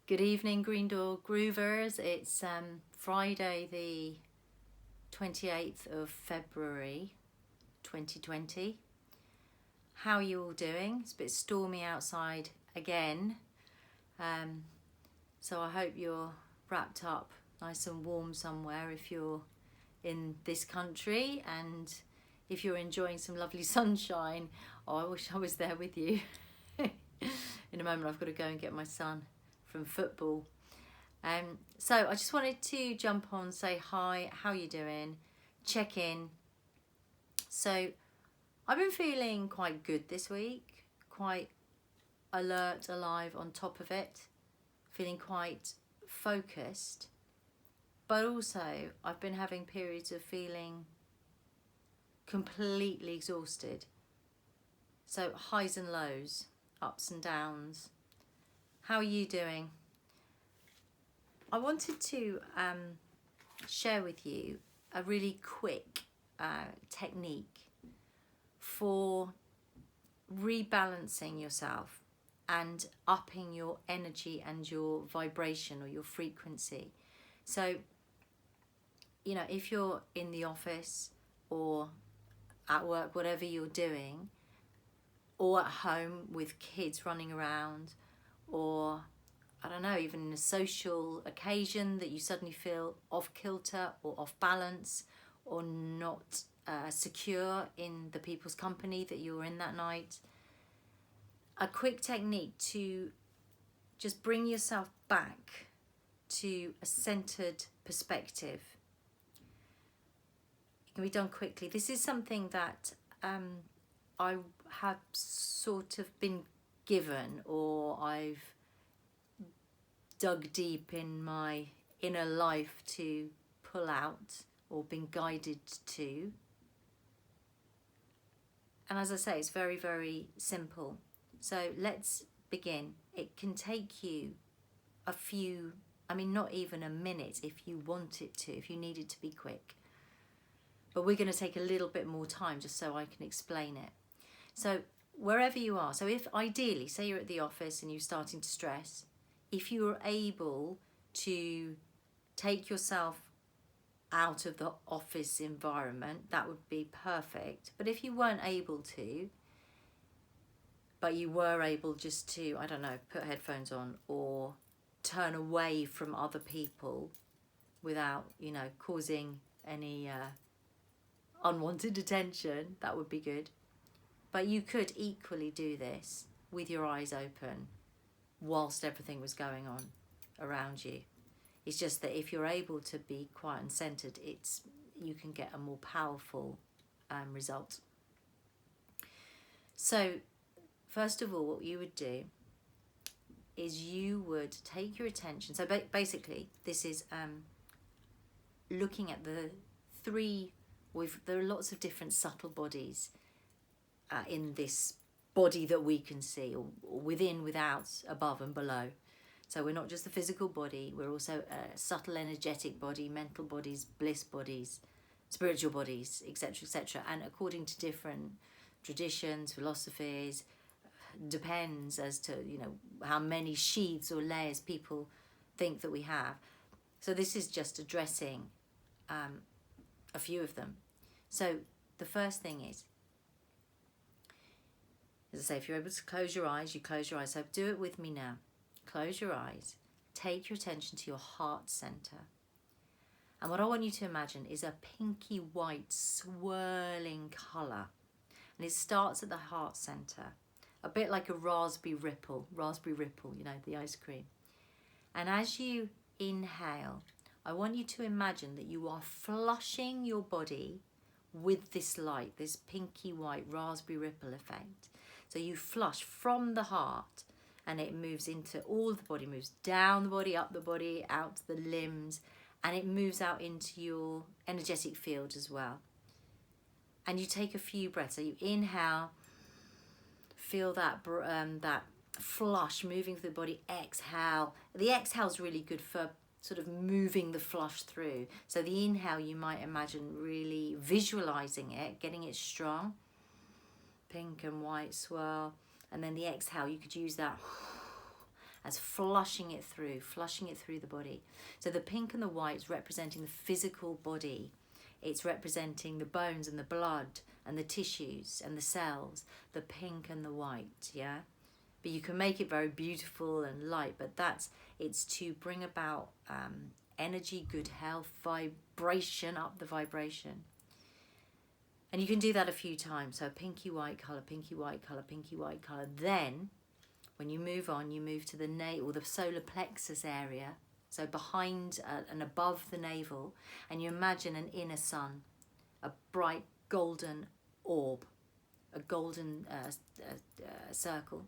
Good evening, Green Door Groovers. It's Friday the 28th of February 2020. How are you all doing? It's a bit stormy outside again. So I hope you're wrapped up nice and warm somewhere if you're in this country, and if you're enjoying some lovely sunshine, I wish I was there with you. In a moment I've got to go and get my son from football. So I just wanted to jump on, say hi, how you doing, check in. So I've been feeling quite good this week, quite alert, alive, on top of it, feeling quite focused, but also I've been having periods of feeling completely exhausted. So highs and lows, ups and downs. How are you doing? I wanted to share with you a really quick technique for rebalancing yourself and upping your energy and your vibration or your frequency. So, you know, if you're in the office or at work, whatever you're doing, or at home with kids running around, or I don't know, even in a social occasion that you suddenly feel off kilter or off balance or not secure in the people's company that you were in that night, a quick technique to just bring yourself back to a centered perspective. It can be done quickly. This is something that I have sort of been given, or I've dug deep in my inner life to pull out, or been guided to. And as I say, it's very, very simple. So let's begin. It can take you a few, not even a minute if you want it to, if you need it to be quick. But we're going to take a little bit more time just so I can explain it. So wherever you are, so if ideally, say you're at the office and you're starting to stress, if you were able to take yourself out of the office environment, that would be perfect. But if you weren't able to, but you were able just to, I don't know, put headphones on or turn away from other people without, causing any unwanted attention, that would be good. But you could equally do this with your eyes open whilst everything was going on around you. It's just that if you're able to be quiet and centered, you can get a more powerful result. So first of all, what you would do is you would take your attention. So basically, this is looking at the three. There are lots of different subtle bodies in this body that we can see, or within, without, above and below. So we're not just the physical body, we're also a subtle energetic body, mental bodies, bliss bodies, spiritual bodies, etc., etc. And according to different traditions, philosophies, depends as to, how many sheaths or layers people think that we have. So this is just addressing a few of them. So the first thing is, as I say, if you're able to close your eyes, you close your eyes. So do it with me now. Close your eyes. Take your attention to your heart center. And what I want you to imagine is a pinky white swirling color. And it starts at the heart center, a bit like a raspberry ripple, the ice cream. And as you inhale, I want you to imagine that you are flushing your body with this light, this pinky white raspberry ripple effect. So you flush from the heart, and it moves into all the body, moves down the body, up the body, out to the limbs, and it moves out into your energetic field as well. And you take a few breaths. So you inhale, feel that flush moving through the body. Exhale. The exhale is really good for sort of moving the flush through. So the inhale, you might imagine really visualizing it, getting it strong, pink and white swirl. And then the exhale, you could use that as flushing it through the body. So the pink and the white is representing the physical body. It's representing the bones and the blood and the tissues and the cells, the pink and the white, yeah? But you can make it very beautiful and light, but it's to bring about energy, good health, vibration, up the vibration. And you can do that a few times. So pinky white colour, pinky white colour, pinky white colour. Then when you move on, you move to the navel, the solar plexus area. So behind and above the navel. And you imagine an inner sun, a bright golden orb, a golden circle.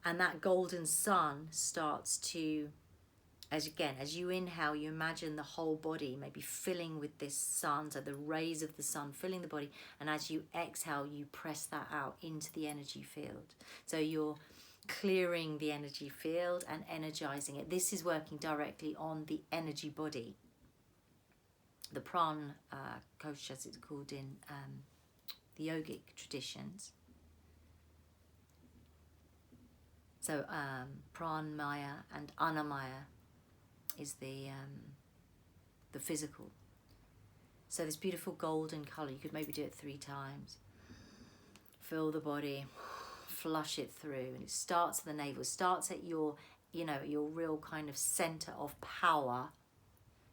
And that golden sun starts to, as you inhale, you imagine the whole body maybe filling with this sun, so the rays of the sun filling the body, and as you exhale, you press that out into the energy field. So you're clearing the energy field and energizing it. This is working directly on the energy body. The pran kosha, as it's called in the yogic traditions. So pranmaya and annamaya is the physical. So this beautiful golden colour, you could maybe do it 3 times. Fill the body, flush it through, and it starts at the navel. It starts at your real kind of centre of power,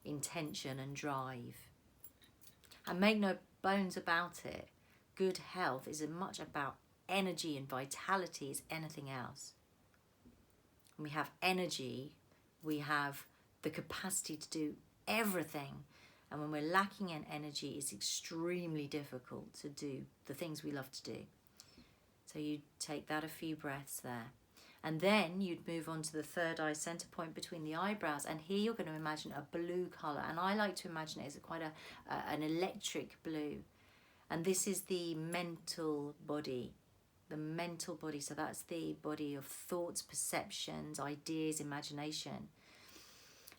intention and drive. And make no bones about it, good health is as much about energy and vitality as anything else. When we have energy, we have the capacity to do everything. And when we're lacking in energy, it's extremely difficult to do the things we love to do. So you take that a few breaths there. And then you'd move on to the third eye center point between the eyebrows. And here you're going to imagine a blue color. And I like to imagine it as quite an electric blue. And this is the mental body. The mental body. So that's the body of thoughts, perceptions, ideas, imagination.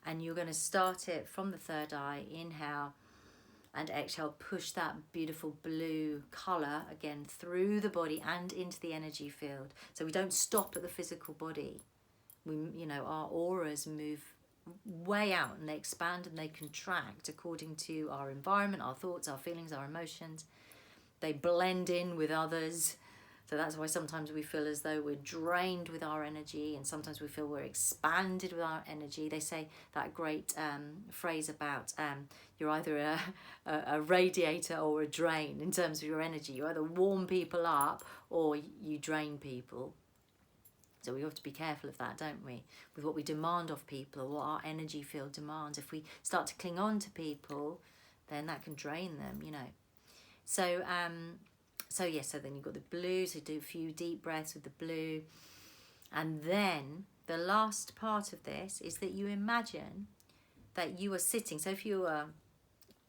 And you're going to start it from the third eye. Inhale and exhale. Push that beautiful blue colour again through the body and into the energy field. So we don't stop at the physical body. Our auras move way out and they expand and they contract according to our environment, our thoughts, our feelings, our emotions. They blend in with others. So that's why sometimes we feel as though we're drained with our energy, and sometimes we feel we're expanded with our energy. They say that great phrase about you're either a radiator or a drain in terms of your energy. You either warm people up or you drain people. So we have to be careful of that, don't we? With what we demand of people or what our energy field demands. If we start to cling on to people, then that can drain them, So then you've got the blue, so do a few deep breaths with the blue. And then the last part of this is that you imagine that you are sitting. So if you are,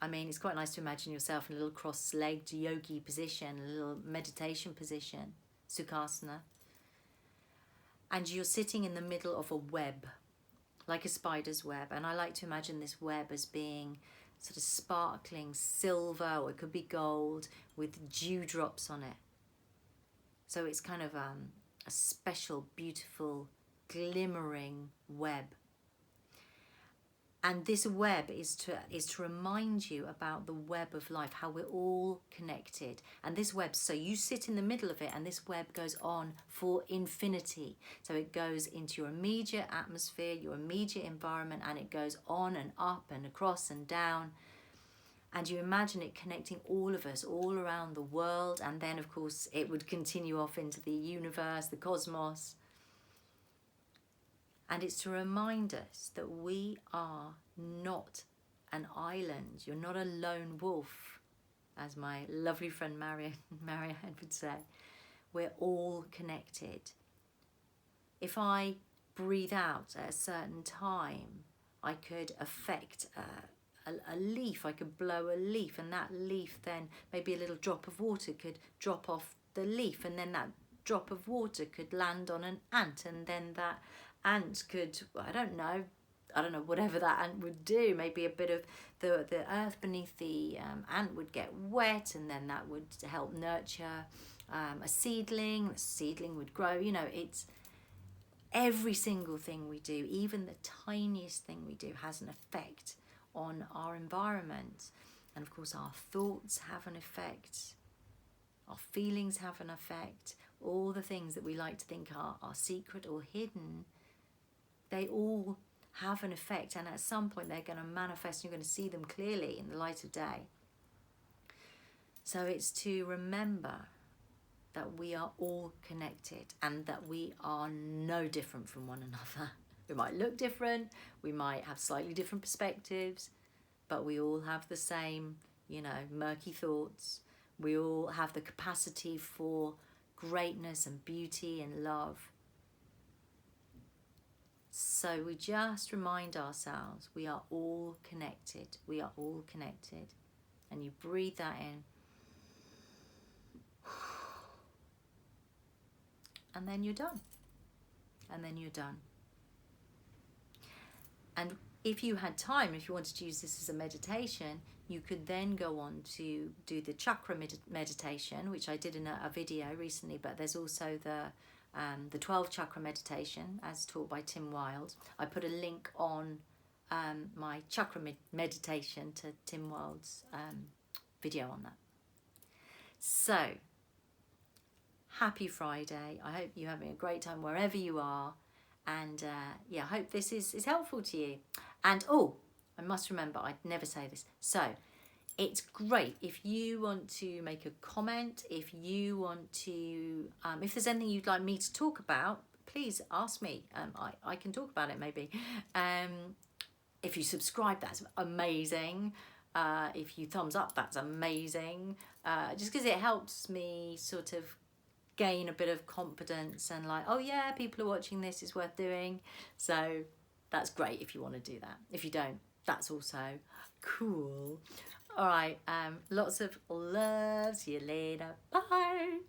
it's quite nice to imagine yourself in a little cross-legged yogi position, a little meditation position, sukhasana. And you're sitting in the middle of a web, like a spider's web. And I like to imagine this web as being sort of sparkling silver, or it could be gold with dewdrops on it. So it's kind of a special, beautiful, glimmering web. And this web is to remind you about the web of life, how we're all connected. And this web, so you sit in the middle of it, and this web goes on for infinity. So it goes into your immediate atmosphere, your immediate environment, and it goes on and up and across and down. And you imagine it connecting all of us, all around the world. And then, of course, it would continue off into the universe, the cosmos. And it's to remind us that we are not an island. You're not a lone wolf, as my lovely friend Marianne would say. We're all connected. If I breathe out at a certain time, I could affect a leaf. I could blow a leaf, and that leaf then, maybe a little drop of water could drop off the leaf, and then that drop of water could land on an ant, and then that ant could, I don't know, whatever that ant would do. Maybe a bit of the earth beneath the ant would get wet, and then that would help nurture a seedling. The seedling would grow. Every single thing we do, even the tiniest thing we do, has an effect on our environment. And of course, our thoughts have an effect. Our feelings have an effect. All the things that we like to think are secret or hidden, they all have an effect. And at some point, they're going to manifest. And you're going to see them clearly in the light of day. So it's to remember that we are all connected and that we are no different from one another. We might look different, we might have slightly different perspectives, but we all have the same, murky thoughts. We all have the capacity for greatness and beauty and love. So we just remind ourselves we are all connected. We are all connected. And you breathe that in. And then you're done. And then you're done. And if you had time, if you wanted to use this as a meditation, you could then go on to do the chakra meditation, which I did in a video recently, but there's also the 12 chakra meditation as taught by Tim Wilde. I put a link on my chakra meditation to Tim Wilde's video on that. So, happy Friday. I hope you're having a great time wherever you are. And I hope this is helpful to you. And I must remember, I'd never say this. So it's great if you want to make a comment, if you want to, if there's anything you'd like me to talk about, please ask me. I can talk about it maybe. If you subscribe, that's amazing. If you thumbs up, that's amazing. Just because it helps me sort of gain a bit of confidence and people are watching this, it's worth doing. So that's great if you want to do that. If you don't, that's also cool. All right, lots of love. See you later. Bye.